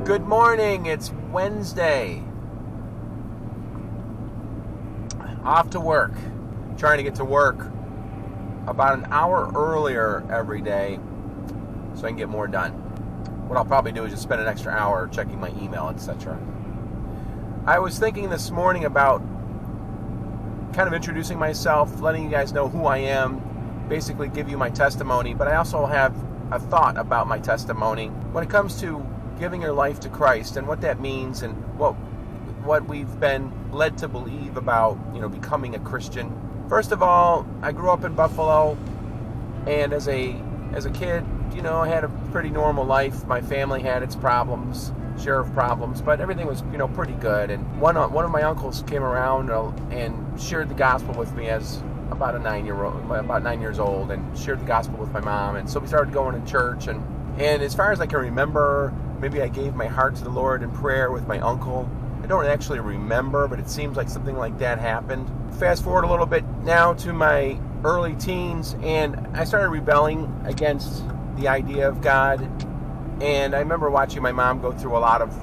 Good morning, it's Wednesday. Off to work. Trying to get to work about an hour earlier every day so I can get more done. What I'll probably do is just spend an extra hour checking my email, etc. I was thinking this morning about kind of introducing myself, letting you guys know who I am, basically give you my testimony, but I also have a thought about my testimony when it comes to giving your life to Christ and what that means and what we've been led to believe about, becoming a Christian. First of all, I grew up in Buffalo, and as a kid, I had a pretty normal life. My family had its problems, share of problems, but everything was, pretty good. And one of my uncles came around and shared the gospel with me as about 9 years old, and shared the gospel with my mom. And so we started going to church, and as far as I can remember, maybe I gave my heart to the Lord in prayer with my uncle. I don't actually remember, but it seems like something like that happened. Fast forward a little bit now to my early teens, and I started rebelling against the idea of God. And I remember watching my mom go through a lot of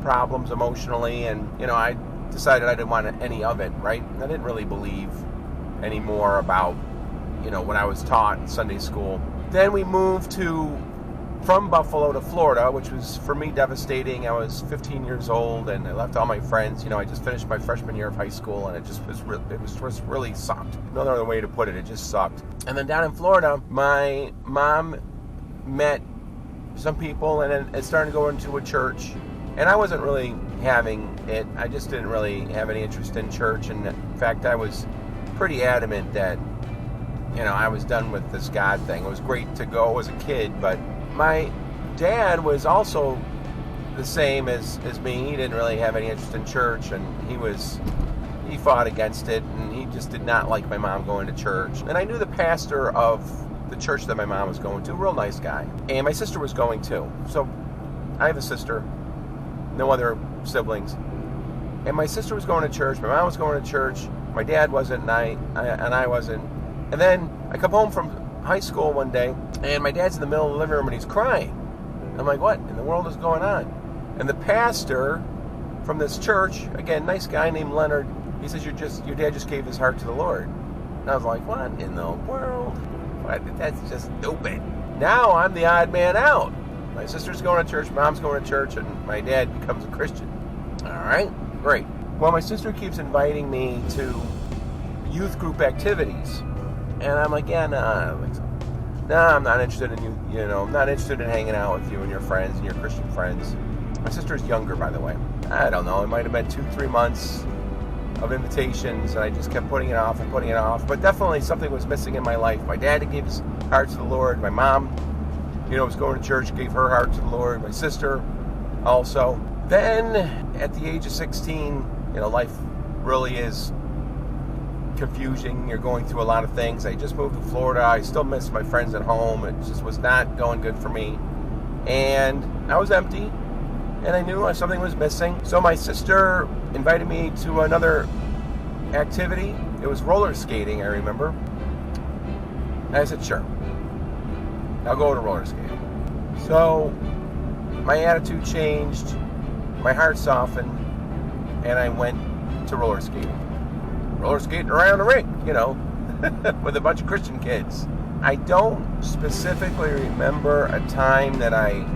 problems emotionally, and I decided I didn't want any of it, right? I didn't really believe anymore about what I was taught in Sunday school. Then we moved from Buffalo to Florida, which was for me devastating. I was 15 years old, and I left all my friends. I just finished my freshman year of high school, and it just really sucked. No other way to put it. It just sucked. And then down in Florida, my mom met some people, and then it started to go into a church. And I wasn't really having it. I just didn't really have any interest in church. And in fact, I was pretty adamant that, I was done with this God thing. It was great to go as a kid, but my dad was also the same as me. He didn't really have any interest in church, and he fought against it, and he just did not like my mom going to church. And I knew the pastor of the church that my mom was going to, a real nice guy. And my sister was going too. So I have a sister, no other siblings. And my sister was going to church, my mom was going to church, my dad wasn't, and I wasn't. And then I come home from high school one day, and my dad's in the middle of the living room and he's crying. I'm like, what in the world is going on? And the pastor from this church, again, nice guy named Leonard, he says, your dad just gave his heart to the Lord. And I was like, what in the world? That's just stupid. Now I'm the odd man out. My sister's going to church, mom's going to church, and my dad becomes a Christian. All right, great. Well, my sister keeps inviting me to youth group activities. And I'm like, yeah, I'm not interested in you, I'm not interested in hanging out with you and your friends and your Christian friends. My sister's younger, by the way. I don't know, it might have been 2-3 months of invitations, and I just kept putting it off, but definitely something was missing in my life. My dad gave his heart to the Lord. My mom, was going to church, gave her heart to the Lord. My sister also. Then, at the age of 16, life really is confusing. You're going through a lot of things. I just moved to Florida. I still miss my friends at home. It just was not going good for me. And I was empty, and I knew something was missing. So my sister invited me to another activity. It was roller skating, I remember. And I said, sure, I'll go to roller skating. So my attitude changed, my heart softened, and I went to roller skating. Roller skating around the rink, with a bunch of Christian kids. I don't specifically remember a time that I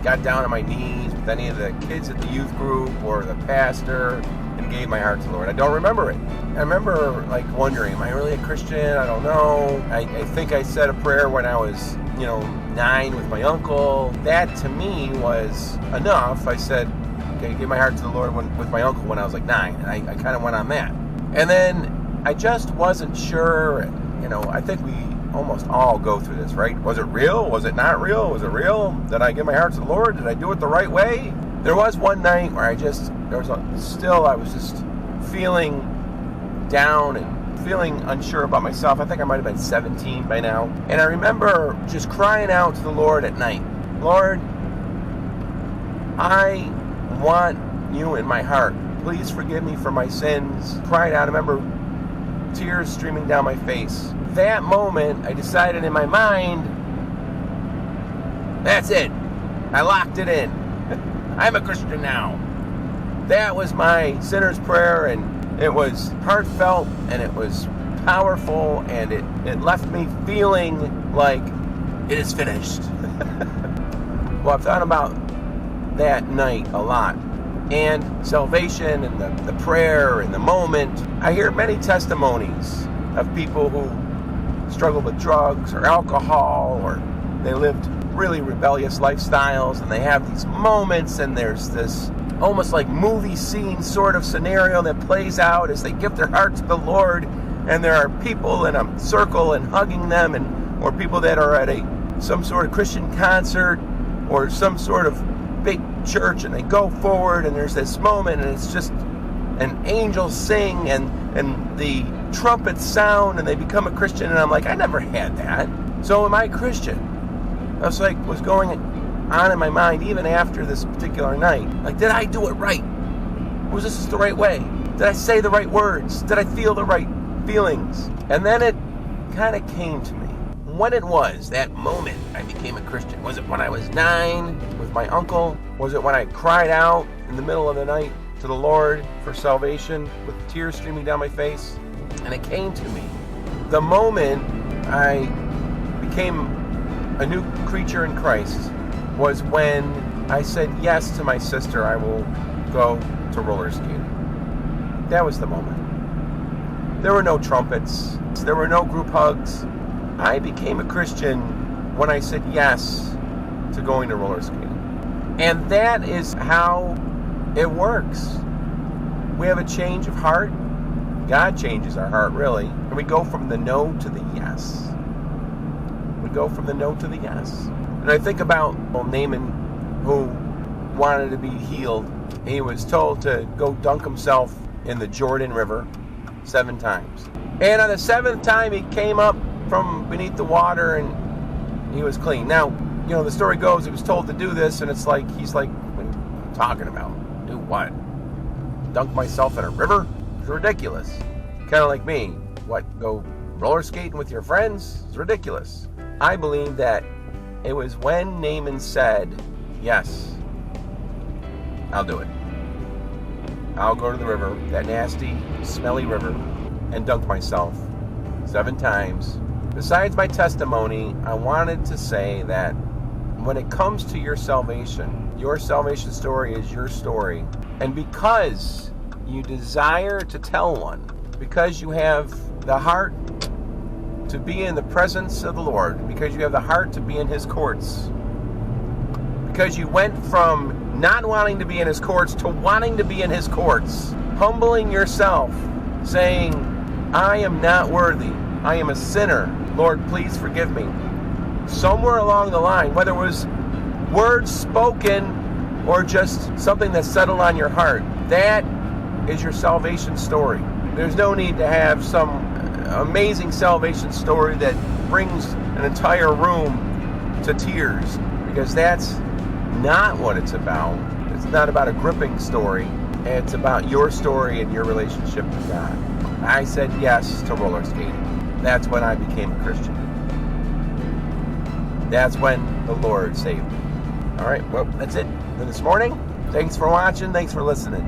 got down on my knees with any of the kids at the youth group or the pastor and gave my heart to the Lord. I don't remember it. I remember wondering, am I really a Christian? I don't know. I think I said a prayer when I was, 9 with my uncle. That to me was enough. I said, okay, give my heart to the Lord with my uncle when I was 9. And I kind of went on that. And then I just wasn't sure, I think we almost all go through this, right? Was it real? Was it not real? Was it real? Did I give my heart to the Lord? Did I do it the right way? There was one night where I was just feeling down and feeling unsure about myself. I think I might have been 17 by now. And I remember just crying out to the Lord at night, Lord, I want you in my heart. Please forgive me for my sins. Cried out. I remember tears streaming down my face. That moment, I decided in my mind, that's it. I locked it in. I'm a Christian now. That was my sinner's prayer, and it was heartfelt, and it was powerful, and it left me feeling like it is finished. Well, I've thought about that night a lot, and salvation and the prayer and the moment. I hear many testimonies of people who struggled with drugs or alcohol, or they lived really rebellious lifestyles, and they have these moments, and there's this almost like movie scene sort of scenario that plays out as they give their heart to the Lord, and there are people in a circle and hugging them, or people that are at some sort of Christian concert or some sort of big church, and they go forward, and there's this moment, and it's just an angel sing, and the trumpets sound, and they become a Christian, and I'm like, I never had that. So am I Christian? I was going on in my mind even after this particular night. Like, did I do it right? Was this the right way? Did I say the right words? Did I feel the right feelings? And then it kind of came to me. When it was that moment I became a Christian. Was it when I was 9 with my uncle? Was it when I cried out in the middle of the night to the Lord for salvation with tears streaming down my face? And it came to me. The moment I became a new creature in Christ was when I said yes to my sister, I will go to roller skating. That was the moment. There were no trumpets. There were no group hugs. I became a Christian when I said yes to going to roller skating. And that is how it works. We have a change of heart. God changes our heart, really. And we go from the no to the yes. We go from the no to the yes. And I think about Naaman, who wanted to be healed. He was told to go dunk himself in the Jordan River 7 times. And on the 7th time, he came up from beneath the water, and he was clean. Now, the story goes, he was told to do this, and he's like, what are you talking about? Do what? Dunk myself in a river? It's ridiculous. Kind of like me. What, go roller skating with your friends? It's ridiculous. I believe that it was when Naaman said, yes, I'll do it. I'll go to the river, that nasty, smelly river, and dunk myself 7 times. Besides my testimony, I wanted to say that when it comes to your salvation story is your story. And because you desire to tell one, because you have the heart to be in the presence of the Lord, because you have the heart to be in His courts, because you went from not wanting to be in His courts to wanting to be in His courts, humbling yourself, saying, I am not worthy. I am a sinner. Lord, please forgive me. Somewhere along the line, whether it was words spoken or just something that settled on your heart, that is your salvation story. There's no need to have some amazing salvation story that brings an entire room to tears, because that's not what it's about. It's not about a gripping story. It's about your story and your relationship with God. I said yes to roller skating. That's when I became a Christian. That's when the Lord saved me. All right, well, that's it for this morning. Thanks for watching. Thanks for listening.